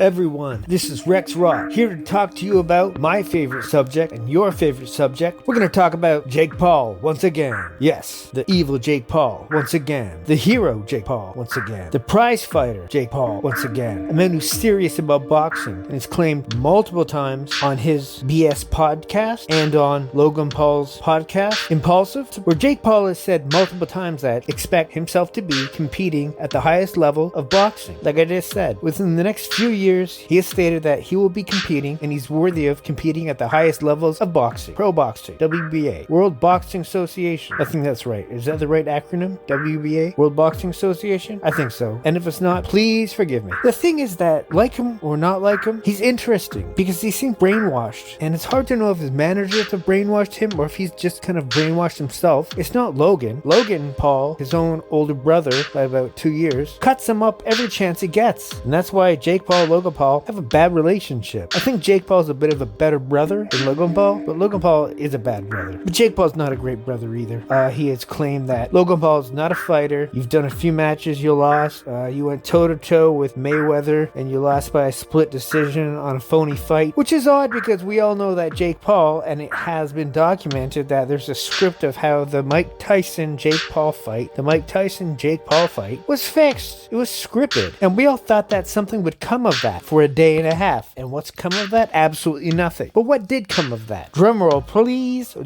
Everyone, this is Rexx here to talk to you about my favorite subject and your favorite subject. We're going to talk about Jake Paul once again. Yes, the evil Jake Paul once again. The hero Jake Paul once again. The prize fighter Jake Paul once again. A man who's serious about boxing and has claimed multiple times on his BS podcast and on LoganPaul's podcast, Impulsive, where Jake Paul has said multiple times that expect himself to be competing at the highest level of boxing. Like I just said, within the next few years, he has stated that he will be competing and he's worthy of competing at the highest levels of boxing. Pro boxing, WBA, World Boxing Association. I think that's right. Is that the right acronym? WBA? World Boxing Association? I think so. And if it's not, please forgive me. The thing is that, like him or not like him, he's interesting because he seems brainwashed. And it's hard to know if his managers have brainwashed him or if he's just kind of brainwashed himself. It's not Logan. Logan Paul, his own older brother by about 2 years, cuts him up every chance he gets. And that's why Jake Paul and Logan Paul have a bad relationship. I think Jake Paul's a bit of a better brother than Logan Paul, but Logan Paul is a bad brother. But Jake Paul's not a great brother either. He has claimed that Logan Paul's not a fighter. You've done a few matches, you lost. You went toe-to-toe with Mayweather, and you lost by a split decision on a phony fight, which is odd because we all know that Jake Paul, and it has been documented that there's a script of how the Mike Tyson-Jake Paul fight, was fixed. It was scripted, and we all thought that something would come of that for a day and a half. And what's come of that? Absolutely nothing. But what did come of that? Drumroll, please.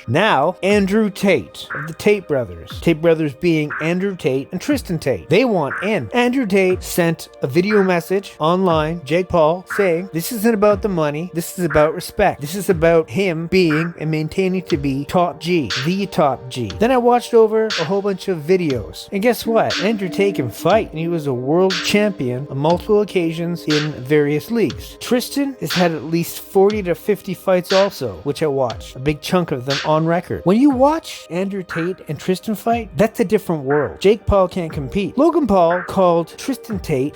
Now, Andrew Tate of the Tate brothers. Tate brothers being Andrew Tate and Triston Tate. They want in. Andrew Tate sent a video message online, Jake Paul, saying, this isn't about the money. This is about respect. This is about him being and maintaining to be top G. The top G. Then I watched over a whole bunch of videos. And guess what? Andrew Tate can fight. And he was a world champion on multiple occasions in various leagues. Triston has had at least 40 to 50 fights also, which I watched. A big chunk of them on record. When you watch Andrew Tate and Triston fight, that's a different world. Jake Paul can't compete. Logan Paul called Triston Tate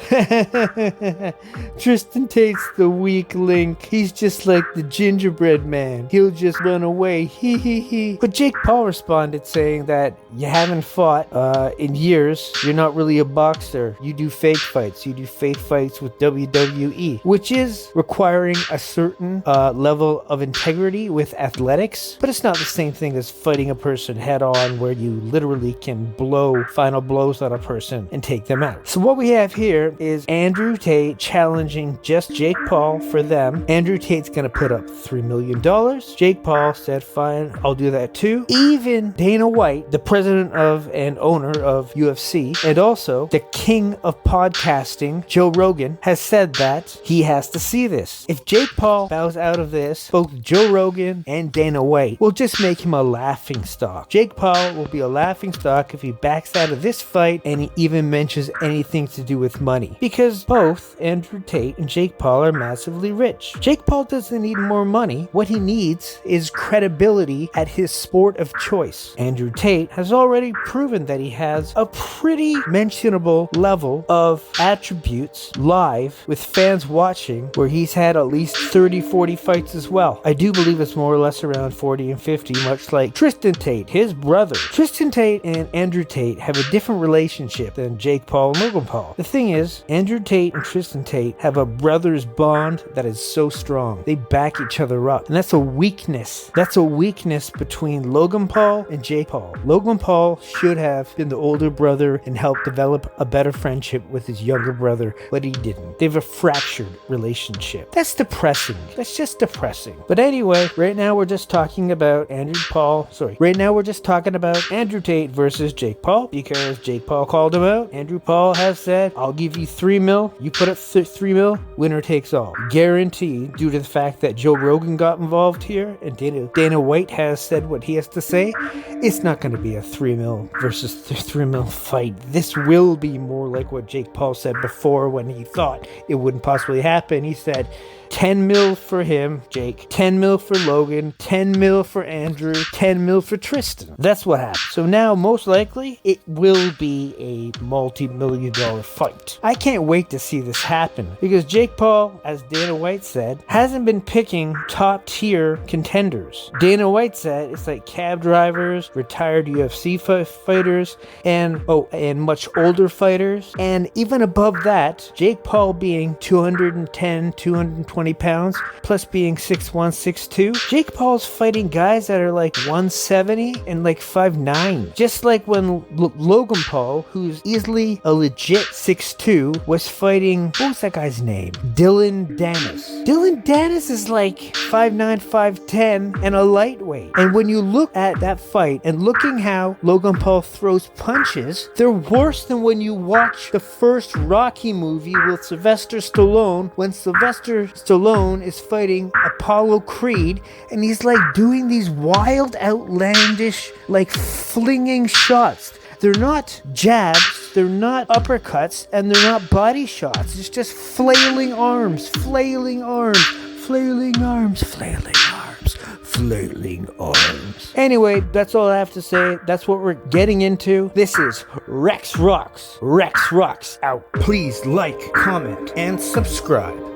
Triston Tate's the weak link. He's just like the gingerbread man. He'll just run away. He. But Jake Paul responded saying that you haven't fought in years. You're not really a boxer. You do fake fights. You do fake fights with WWE, which is requiring a certain level of integrity with athletics, but it's not the same thing as fighting a person head on where you literally can blow final blows on a person and take them out. So what we have here is Andrew Tate challenging just Jake Paul for them. Andrew Tate's gonna put up $3 million. Jake Paul said, fine, I'll do that too. Even Dana White, the president of and owner of UFC, and also the king of podcasting, Joe Rogan, has said that he has to see this. If Jake Paul bows out of this, both Joe Rogan and Dana White will just make him a laughing stock. Jake Paul will be a laughing stock if he backs out of this fight and he even mentions anything to do with money. Because both Andrew Tate and Jake Paul are massively rich. Jake Paul doesn't need more money. What he needs is credibility at his sport of choice. Andrew Tate has already proven that he has a pretty mentionable level of attributes live with fans watching, where he's had at least 30-40 fights as well. I do believe it's more or less around 40 and 50, much like Triston Tate, his brother. Triston Tate and Andrew Tate have a different relationship than Jake Paul and Logan Paul. The thing is, Andrew Tate and Triston Tate have a brother's bond that is so strong. They back each other up. And that's a weakness. That's a weakness between Logan Paul and Jake Paul. Logan Paul should have been the older brother and helped develop a better friendship with his younger brother, but he didn't. They have a fractured relationship. That's depressing. That's just depressing. But anyway, right now we're just talking about Andrew Tate versus Jake Paul because Jake Paul called him out. Andrew Paul has said, I'll give you $3 million. You put up $3 million, winner takes all. Guaranteed, due to the fact that Joe Rogan got involved here and Dana White has said what he has to say, it's not going to be a $3 million versus $3 million fight. This will be more like what Jake Paul said before when he thought it wouldn't possibly happen. He said, $10 million for him, Jake, $10 million for Logan, $10 million for Andrew. Andrew, 10 mil for Triston. That's what happened. So now, most likely, it will be a multi-million-dollar fight. I can't wait to see this happen because Jake Paul, as Dana White said, hasn't been picking top-tier contenders. Dana White said it's like cab drivers, retired UFC fighters, and much older fighters. And even above that, Jake Paul being 210, 220 pounds, plus being 6'1", 6'2", Jake Paul's fighting guys that are like 170 and like 5'9". Just like when Logan Paul, who's easily a legit 6'2", was fighting, what was that guy's name? Dylan Dennis. Dylan Dennis is like 5'9", 5'10", and a lightweight. And when you look at that fight and looking how Logan Paul throws punches, they're worse than when you watch the first Rocky movie with Sylvester Stallone, when Sylvester Stallone is fighting Apollo Creed, and he's like doing these wild, outlandish, like flinging shots. They're not jabs, they're not uppercuts, and they're not body shots. It's just flailing arms, flailing arms, flailing arms, flailing arms, flailing arms. Anyway, that's all I have to say. That's what we're getting into. This is Rexx Roxx. Rexx Roxx out. Please like, comment, and subscribe.